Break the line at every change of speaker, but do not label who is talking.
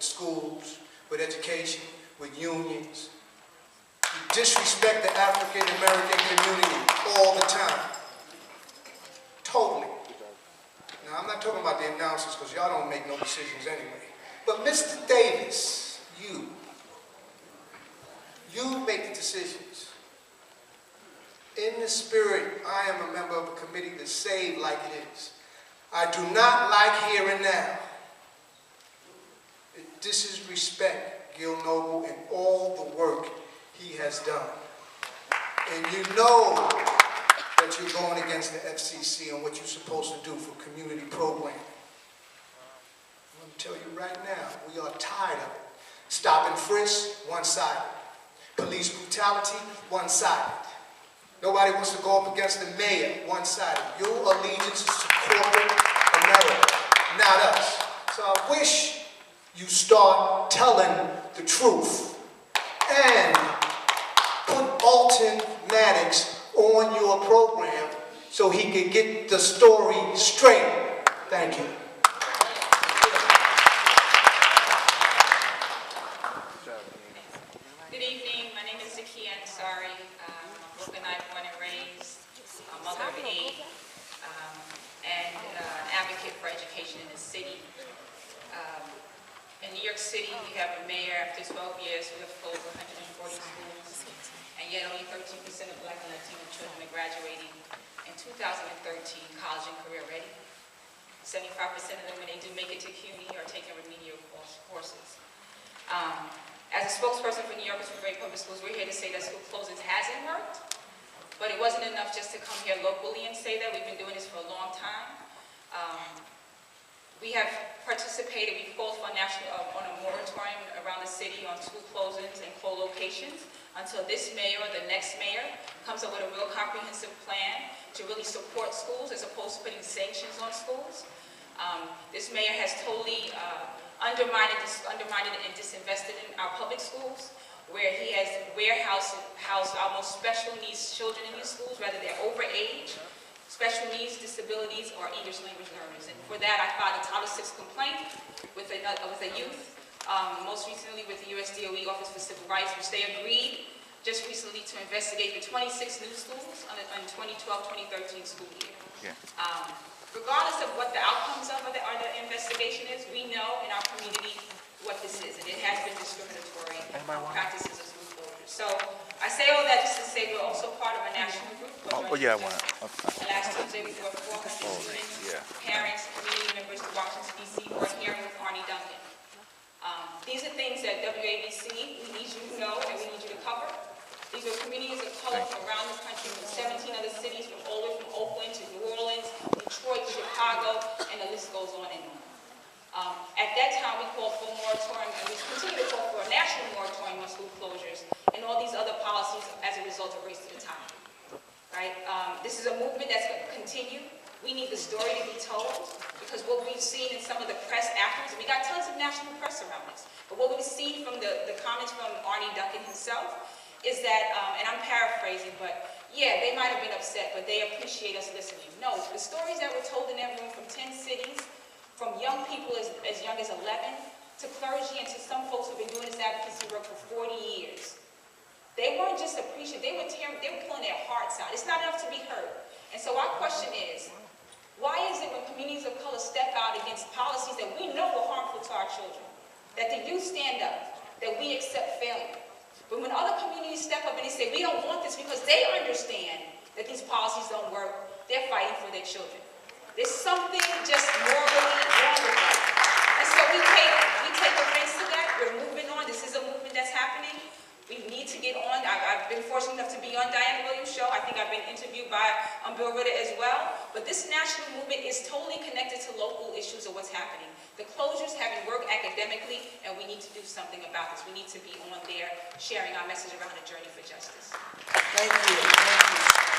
schools, with education, with unions. You disrespect the African American community all the time. Totally. Now, I'm not talking about the announcers because y'all don't make no decisions anyway. But Mr. Davis, you make the decisions. In the spirit, I am a member of a committee that's saved like it is. I do not like here and now. It disrespect Gil Noble and all the work he has done. And you know that you're going against the FCC on what you're supposed to do for community programming. I'm going to tell you right now, we are tired of it. Stop and frisk, one-sided. Police brutality, one-sided. Nobody wants to go up against the mayor, one-sided. Your allegiance is to corporate America, not us. So I wish you start telling the truth and put Alton Maddox on your program so he can get the story straight. Thank you.
Good evening. My name is Cantor. I'm Brooklyn, born and raised, a mother of 8, and an advocate for education in the city. In New York City, we have a mayor. After 12 years, we have closed 140 schools, and yet only 13% of Black and Latino children are graduating in 2013 college and career ready. 75% of them, when they do make it to CUNY, are taking remedial courses. As a spokesperson for New Yorkers for Great Public Schools, we're here to say that school closings hasn't worked, but it wasn't enough just to come here locally and say that. We've been doing this for a long time. We have participated, we've called for on a moratorium around the city on school closings and co-locations until this mayor or the next mayor comes up with a real comprehensive plan to really support schools as opposed to putting sanctions on schools. This mayor has totally undermined and disinvested in our public schools, where he has housed our most special needs children in these schools, whether they're over age, special needs, disabilities, or English language learners. And for that, I filed a Title VI complaint with a youth, most recently with the U.S. DOE Office for Civil Rights, which they agreed just recently to investigate the 26 new schools on the 2012-2013 school year. Yeah. Regardless of what the outcomes of the investigation is, we know in our community what this is, and it has been discriminatory practices of school closures. So I say all that just to say we're also part of a national group. Last Tuesday we brought 400 students, parents, community members to Washington, D.C. for a hearing with Arnie Duncan. These are things that WABC, we need you to know and we need you to cover. These are communities of color from around the country, from 17 other cities, from all the way from Oakland to New Orleans, Detroit, Chicago, and the list goes on and on. At that time, we called for a moratorium, and we continue to call for a national moratorium on school closures and all these other policies as a result of Race to the Top. Right? This is a movement that's going to continue. We need the story to be told, because what we've seen in some of the press afterwards, and we got tons of national press around this, but what we've seen from the comments from Arnie Duncan himself is that, and I'm paraphrasing, but yeah, they might have been upset, but they appreciate us listening. No, the stories that were told in that room from 10 cities, from young people as young as 11, to clergy and to some folks who've been doing this advocacy work for 40 years. They weren't just appreciative, they were pulling their hearts out. It's not enough to be heard. And so our question is, why is it when communities of color step out against policies that we know are harmful to our children, that the youth stand up, that we accept failure? But when other communities step up and they say, we don't want this because they understand that these policies don't work, they're fighting for their children. There's something just morally wrong with that. And so we take offense to that. We're moving on. This is a movement that's happening. We need to get on. I've been fortunate enough to be on Diana Williams' show. I think I've been interviewed by Bill Ritter as well. But this national movement is totally connected to local issues of what's happening. The closures haven't worked academically, and we need to do something about this. We need to be on there sharing our message around a journey for justice.
Thank you. Thank you.